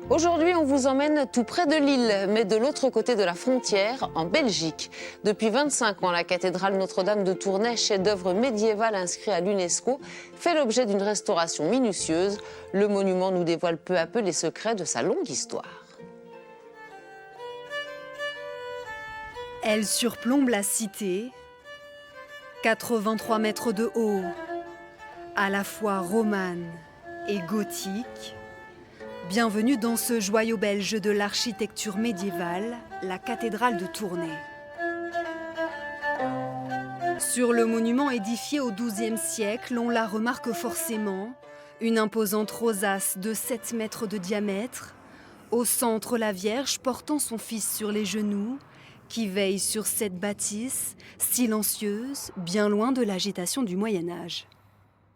Aujourd'hui, on vous emmène tout près de Lille, mais de l'autre côté de la frontière, en Belgique. Depuis 25 ans, la cathédrale Notre-Dame de Tournai, chef-d'œuvre médiéval inscrit à l'UNESCO, fait l'objet d'une restauration minutieuse. Le monument nous dévoile peu à peu les secrets de sa longue histoire. Elle surplombe la cité, 83 mètres de haut, à la fois romane et gothique. Bienvenue dans ce joyau belge de l'architecture médiévale, la cathédrale de Tournai. Sur le monument édifié au XIIe siècle, on la remarque forcément, une imposante rosace de 7 mètres de diamètre, au centre la Vierge portant son fils sur les genoux, qui veille sur cette bâtisse silencieuse, bien loin de l'agitation du Moyen-Âge.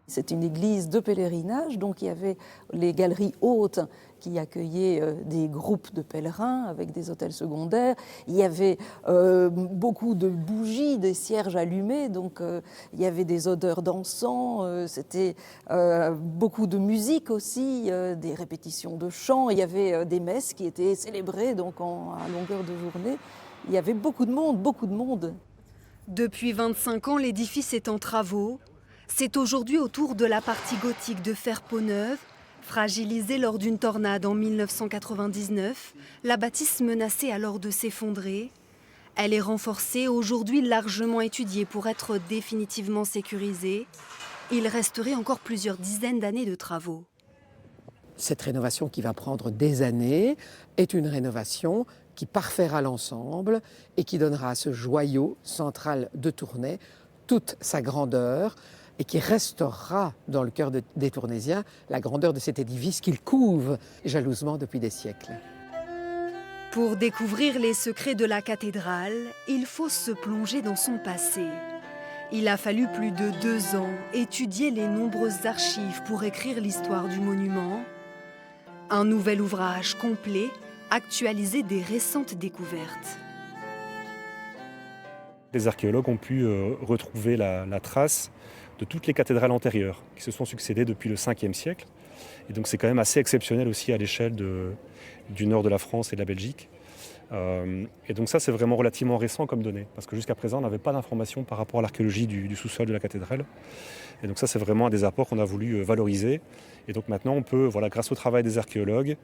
C'est une église de pèlerinage, donc il y avait les galeries hautes qui accueillaient des groupes de pèlerins avec des hôtels secondaires. Il y avait beaucoup de bougies, des cierges allumés, donc il y avait des odeurs d'encens, c'était beaucoup de musique aussi, des répétitions de chants. Il y avait des messes qui étaient célébrées donc à longueur de journée. Il y avait beaucoup de monde, beaucoup de monde. Depuis 25 ans, l'édifice est en travaux. C'est aujourd'hui autour de la partie gothique de fer Peau-Neuve, fragilisée lors d'une tornade en 1999, la bâtisse menaçait alors de s'effondrer. Elle est renforcée, aujourd'hui largement étudiée pour être définitivement sécurisée. Il resterait encore plusieurs dizaines d'années de travaux. Cette rénovation qui va prendre des années est une rénovation qui parfaira l'ensemble et qui donnera à ce joyau central de Tournai toute sa grandeur, et qui restaurera dans le cœur des Tournaisiens la grandeur de cet édifice qu'ils couvent jalousement depuis des siècles. Pour découvrir les secrets de la cathédrale, il faut se plonger dans son passé. Il a fallu plus de 2 ans étudier les nombreuses archives pour écrire l'histoire du monument. Un nouvel ouvrage complet, actualisé des récentes découvertes. Les archéologues ont pu retrouver la trace de toutes les cathédrales antérieures qui se sont succédées depuis le 5e siècle. Et donc c'est quand même assez exceptionnel aussi à l'échelle du nord de la France et de la Belgique. Et donc ça c'est vraiment relativement récent comme données, parce que jusqu'à présent on n'avait pas d'informations par rapport à l'archéologie du sous-sol de la cathédrale. Et donc ça c'est vraiment un des apports qu'on a voulu valoriser. Et donc maintenant on peut, grâce au travail des archéologues,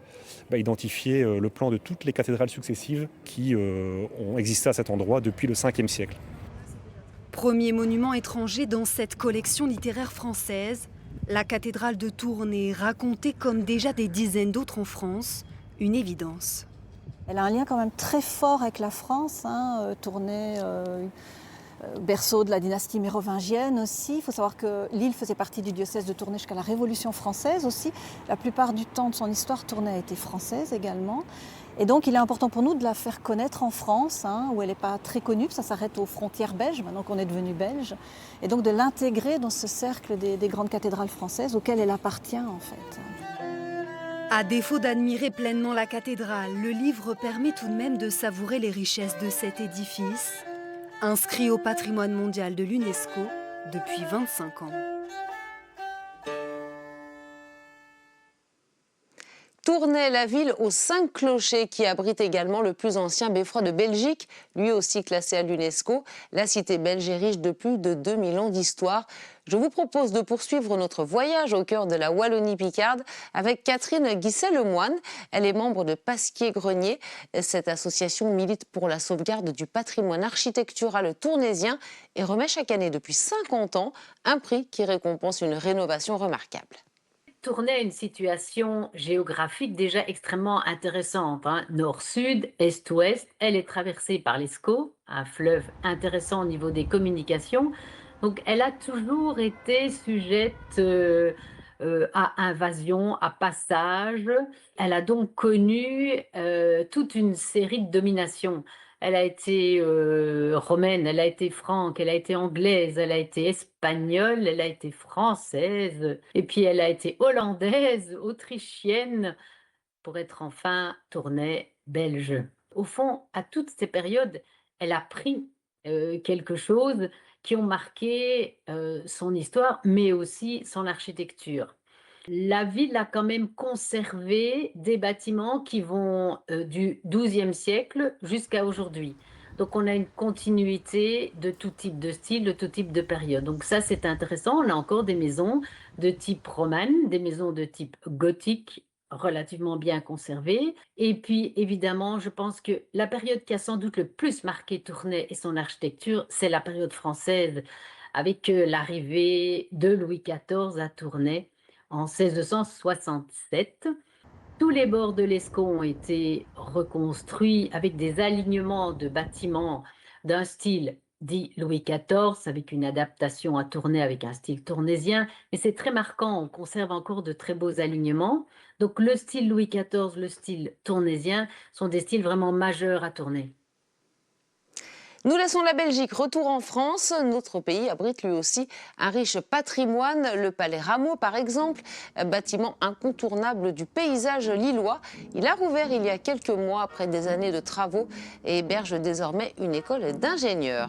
identifier le plan de toutes les cathédrales successives qui ont existé à cet endroit depuis le 5e siècle. Premier monument étranger dans cette collection littéraire française, la cathédrale de Tournai, racontée comme déjà des dizaines d'autres en France, une évidence. Elle a un lien quand même très fort avec la France, Tournai, berceau de la dynastie mérovingienne aussi. Il faut savoir que Lille faisait partie du diocèse de Tournai jusqu'à la Révolution française aussi. La plupart du temps de son histoire, Tournai a été française également. Et donc il est important pour nous de la faire connaître en France, où elle n'est pas très connue, ça s'arrête aux frontières belges, maintenant qu'on est devenu belge. Et donc de l'intégrer dans ce cercle des grandes cathédrales françaises auxquelles elle appartient en fait. À défaut d'admirer pleinement la cathédrale, le livre permet tout de même de savourer les richesses de cet édifice, inscrit au patrimoine mondial de l'UNESCO depuis 25 ans. Tournai, la ville aux 5 clochers qui abrite également le plus ancien beffroi de Belgique, lui aussi classé à l'UNESCO. La cité belge est riche de plus de 2000 ans d'histoire. Je vous propose de poursuivre notre voyage au cœur de la Wallonie-Picarde avec Catherine Guisset-Lemoine. Elle est membre de Pasquier-Grenier. Cette association milite pour la sauvegarde du patrimoine architectural tournaisien et remet chaque année depuis 50 ans un prix qui récompense une rénovation remarquable. Tournai a une situation géographique déjà extrêmement intéressante, nord-sud, est-ouest. Elle est traversée par l'Escaut, un fleuve intéressant au niveau des communications. Donc elle a toujours été sujette à invasion, à passage. Elle a donc connu toute une série de dominations. Elle a été romaine, elle a été franque, elle a été anglaise, elle a été espagnole, elle a été française, et puis elle a été hollandaise, autrichienne, pour être enfin Tournai belge. Au fond, à toutes ces périodes, elle a pris quelque chose qui ont marqué son histoire, mais aussi son architecture. La ville a quand même conservé des bâtiments qui vont du XIIe siècle jusqu'à aujourd'hui. Donc on a une continuité de tout type de style, de tout type de période. Donc ça c'est intéressant. On a encore des maisons de type romane, des maisons de type gothique relativement bien conservées. Et puis évidemment, je pense que la période qui a sans doute le plus marqué Tournai et son architecture, c'est la période française avec l'arrivée de Louis XIV à Tournai en 1667. Tous les bords de l'Escaut ont été reconstruits avec des alignements de bâtiments d'un style dit Louis XIV, avec une adaptation à Tournai avec un style tournaisien. Et c'est très marquant, on conserve encore de très beaux alignements. Donc le style Louis XIV, le style tournaisien sont des styles vraiment majeurs à Tournai. Nous laissons la Belgique, retour en France. Notre pays abrite lui aussi un riche patrimoine. Le Palais Rameau, par exemple, bâtiment incontournable du paysage lillois. Il a rouvert il y a quelques mois après des années de travaux et héberge désormais une école d'ingénieurs.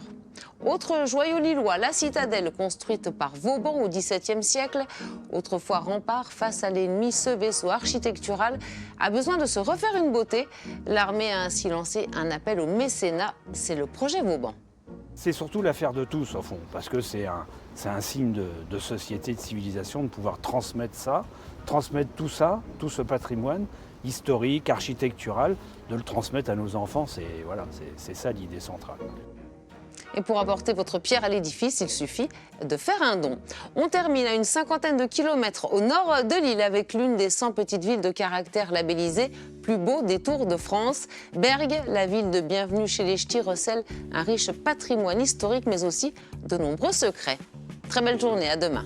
Autre joyau lillois, la citadelle construite par Vauban au XVIIe siècle. Autrefois rempart face à l'ennemi, ce vaisseau architectural a besoin de se refaire une beauté. L'armée a ainsi lancé un appel au mécénat. C'est le projet Vauban. C'est surtout l'affaire de tous, au fond, parce que c'est un signe de société, de civilisation, de pouvoir transmettre tout ça, tout ce patrimoine historique, architectural, de le transmettre à nos enfants. C'est ça l'idée centrale. Et pour apporter votre pierre à l'édifice, il suffit de faire un don. On termine à une 50aine de kilomètres au nord de l'île avec l'une des 100 petites villes de caractère labellisées plus beau des Tours de France. Bergues, la ville de bienvenue chez les Ch'tis, recèle un riche patrimoine historique mais aussi de nombreux secrets. Très belle journée, à demain.